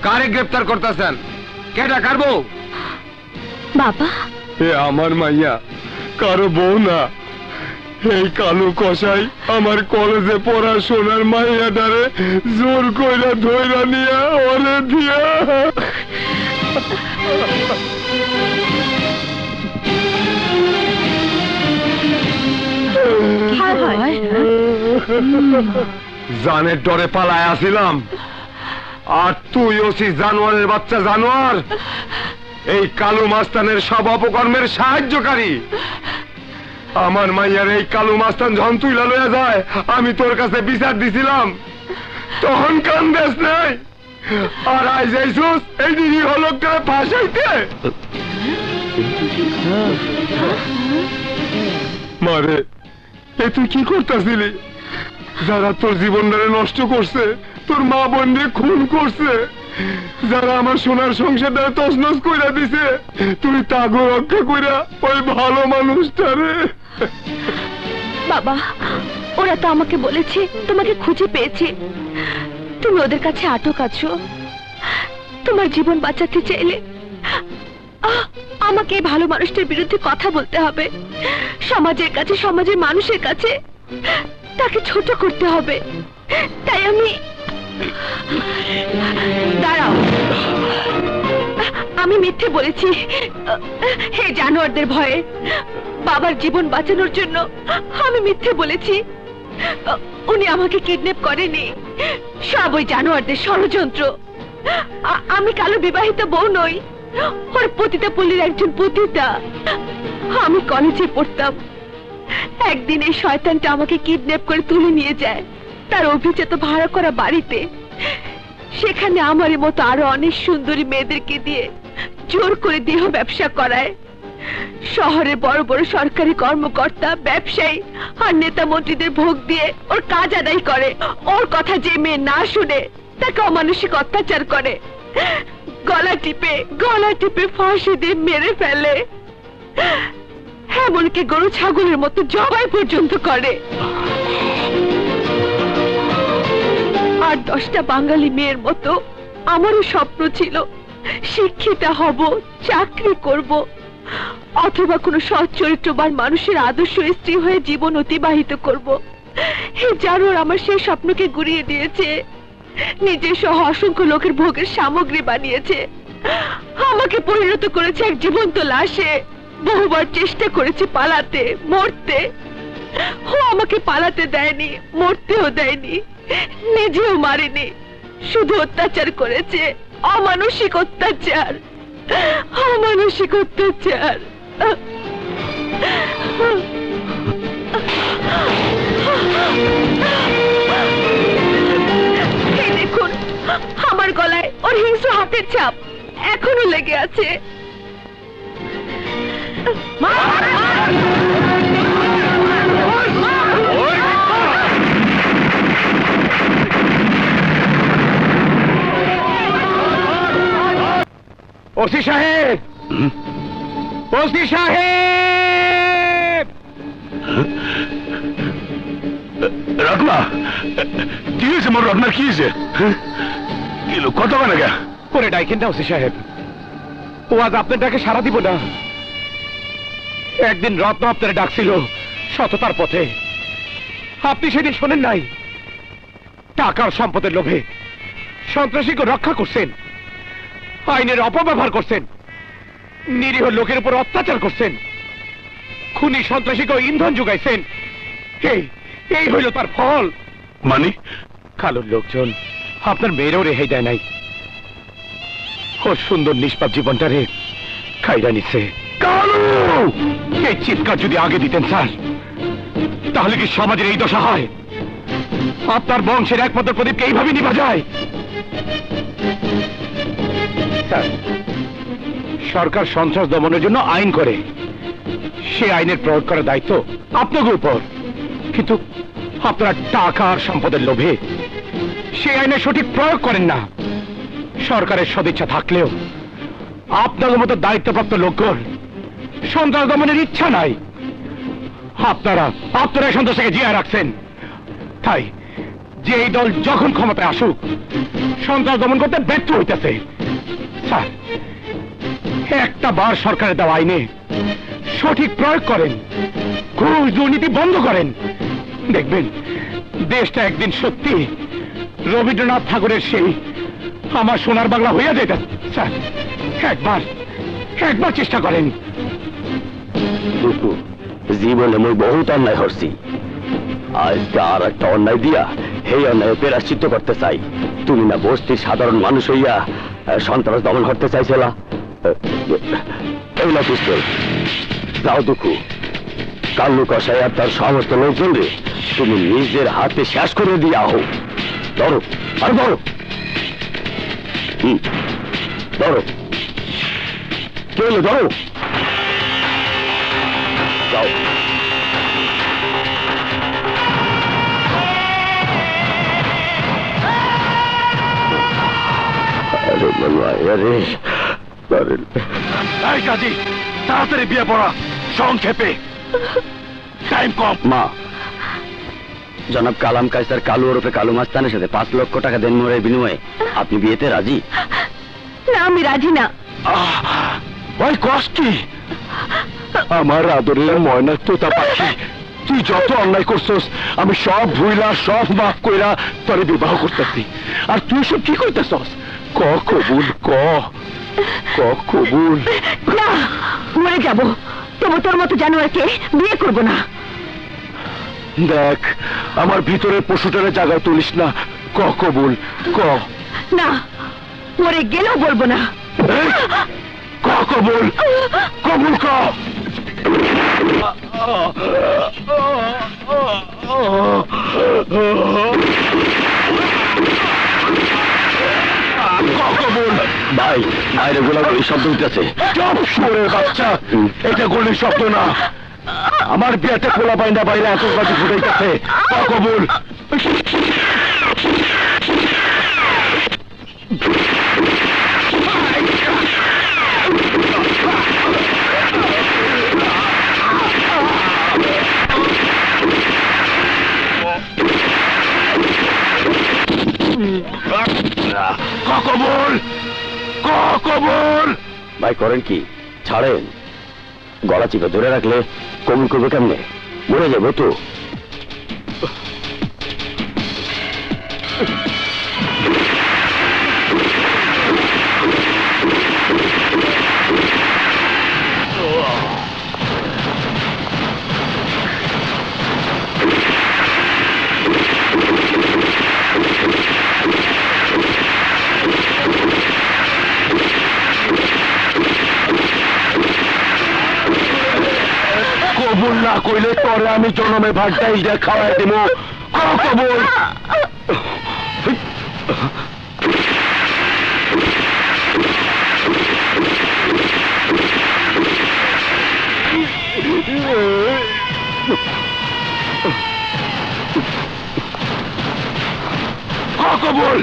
কারে গ্রেফতার করতেছেন? কেটা কারবো? বাবা, এ আমার মাইয়া, কারো বউ না। এই কালু কসাই আমার কলেজে পড়াশোনার মাইয়াটারে জোর কইরা ধইরা নিয়া ওরে দিয়া জানের ডরে পালায় আসিলাম, আর তুই ওসি জানোয়ারের বাচ্চা জানোয়ার, এই কালু মাস্তানের সব অপকর্মের সাহায্যকারী। আমার মাইয়ার এই কালু মাস্তান যখন তুই লইয়া যায়, আমি তোর কাছে বিচার দিছিলাম, তখন কান দেশ নাই, আর আই যাইছুস এই দিদি হলো ফাঁসাইতে। মারে, এ তুই কি করতেছিলি? যারা তোর জীবনটারে নষ্ট করছে, তোর মা বোনকে খুন করছে, যারা আমার সোনার সংসারটা তছনছ কইরা দিছে, তুই তাগো রক্ষা কইরা ওই ভালো মানুষটারে। বাবা, ওরা তো আমাকে বলেছে তোমাকে খুঁজে পেয়েছে, তুমি ওদের কাছে আটক আছো। তোমার জীবন বাঁচাতে চাইলে আমাকে এই ভালো মানুষটার বিরুদ্ধে কথা বলতে হবে, সমাজের কাছে, সমাজের মানুষের কাছে তাকে ছোট করতে হবে। তাই আমি দাঁড়াও, আমি মিথ্যে বলেছি হে জানোয়ারদের ভয়ে। বাবার জীবন বাঁচানোর জন্য আমি মিথ্যে বলেছি। উনি আমাকে কিডন্যাপ করেনি, সব ওই জানোয়ারদের ষড়যন্ত্র। আমি কালো বিবাহিত বউ নই, ওর পতিতা পল্লীর একজন পতিতা। আমি কলেজে পড়তাম, একদিন এই শয়তানটা আমাকে কিডন্যাপ করে তুলে নিয়ে যায় তার অভিজাত ভাড়া করা বাড়িতে। সেখানে আমারই মতো আরো অনেক সুন্দরী মেয়েদেরকে দিয়ে জোর করে দেহ ব্যবসা করায়। শহরের বড় বড় সরকারি কর্মকর্তা, ব্যবসায়ী আর নেতা মন্ত্রীদের ভোগ দিয়ে ওর কাজ আদায় করে। ওর কথা যে মেয়ে না শুনে তাকে অমানসিক অত্যাচার করে, গলা টিপে ফাঁসি দিয়ে মেরে ফেলে, এমনকি গরু ছাগলের মতো জবাই পর্যন্ত করে। আর 10টা বাঙালি মেয়ের মতো আমারও স্বপ্ন ছিল শিক্ষিতা হব, চাকরি করব, অথবা কোনো সৎ চরিত্রবান মানুষের আদর্শ স্ত্রী হয়ে জীবন অতিবাহিত করব। এই জানোয়ার আমার সেই স্বপ্নকে গুড়িয়ে দিয়েছে, নিজের সহ অসংখ্য লোকের ভোগের সামগ্রী বানিয়েছে, আমাকে পরিণত করেছে এক জীবন্ত লাশে। বহুবার চেষ্টা করেছে পালাতে, মরতে, ও আমাকে পালাতে দেয়নি, মরতেও দেয়নি, নিজেও মারেনি, শুধু অত্যাচার করেছে, অমানসিক অত্যাচার, অমানসিক অত্যাচার। এই দেখুন, আমার গলায় ওর হিংস্র হাতের ছাপ এখনো লেগে আছে। ওসি সাহেব, ওসি সাহেব, রত্না কি হয়েছে? মোর রত্নার কি হয়েছে? কত মানে গা করে ডাইকেন না ওসি সাহেব, ও আজ আপনার ডাকে সারা দিব না। একদিন রত্ন আপনার ডাকছিল সততার পথে, আপনি সেদিন শোনেন নাই। টাকার সম্পদের লোভে সন্ত্রাসীকে রক্ষা করছেন, আইনের অপব্যবহার করছেন, নিরীহ লোকের উপর অত্যাচার করছেন, খুনি সন্ত্রাসীকে ইন্ধন যোগাইছেন। এই হইল তার ফল। মানে কালোর লোকজন আপনার মেয়েরও রেহাই দেয় নাই, ওর সুন্দর নিষ্পাপ জীবনটারে খাইরা নিচ্ছে। কালু, এই চিৎকার যদি আগে দিতেন স্যার, তাহলে কি সমাজের এই দশা হয়? আপনার বংশের একমাত্র প্রদীপকে এইভাবে নিভা যায়? সরকার সন্ত্রাস দমনের জন্য আইন করে, সে আইনের প্রয়োগ করার দায়িত্ব আপনাদের উপর, কিন্তু আপনারা টাকা আর সম্পদের লোভে সেই আইনের সঠিক প্রয়োগ করেন না। সরকারের সদিচ্ছা থাকলেও আপনাদের মতো দায়িত্বপ্রাপ্ত লোকজন সন্ত্রাস দমনের ইচ্ছা নাই। আপনারা সন্ত্রাসকে জিয়ায় রাখছেন, তাই যে এই দল যখন ক্ষমতায় আসুক সন্ত্রাস দমন করতে ব্যর্থ হইতেছে। স্যার, একটা বার সরকারের দেওয়া আইনে সঠিক প্রয়োগ করেন, ঘুষ দুর্নীতি বন্ধ করেন, দেখবেন দেশটা একদিন সত্যি রবীন্দ্রনাথ ঠাকুরের সেই আমার সোনার বাংলা হইয়া যেতে। স্যার, একবার চেষ্টা করেন। জীবনে মই বহুত অন্যায় করছি, আজকে আর একটা অন্যায় দিয়া সেই অন্যায় প্রায়শ্চিত্ত করতে চাই। তুমি না বস্তির সাধারণ মানুষ হইয়া সন্ত্রাস দমন করতে চাইছিলা। এই না পিস্তল, যাও দুঃখু, কাল্লু কষাই আর তার সমস্ত লোকজনরে তুমি নিজের হাতে শেষ করে দিয়ে আহো। ধরো আর ধরো, ধরো, চলো ধরো, যাও। আরে বাবা, আরে এই কাজী, তাড়াতাড়ি বিয়ে পড়া, সংক্ষেপে, টাইম কম। মা, জনাব কালাম কায়সার কালু ওরফে কালু মাস্তানের সাথে 5 লক্ষ টাকা দেন মোড়ের বিনিময়ে আপনি বিয়েতে রাজি? না, আমি রাজি না। ওই কষ্টি আমার আদরের ময়না তোতা পাখি, তুই যত অন্যায় করছস আমি সব ভুইলা সব মাফ কইরা তোরে বিবাহ করতেছি। আর তুই সব কি কইতেছস? ক কবুল, ক কবুল। না, মরে যাব, তবু তোর মতো জানোয়ারকে বিয়ে করব না। দেখ, আমার ভিতরে পশুটারে জায়গায় তুলিস না, ক কবুল, ক। না, মরে গেলেও বলবো না। এই, ক কবুল, কবুল ক। ভাই, বাইরে গোলাগুলি শব্দ হইতেছে। চুপ শুয়োরের বাচ্চা, এটা গুলির শব্দ না। আমার বিয়েতে খোলা পাইনা বাইরে আতঙ্কবাজি ফুটাইতেছে, ক কবুল। কবুল, কবুল। ভাই করেন কি? ছাড়েন, গলা চিপে ধরে রাখলে কবুল করবে কেমনে? মরে যাবো তো। কবুল না কইলে তোরে আমি জনমে ভাগটাই খাওয়াই দিব, কবুল। কবুল।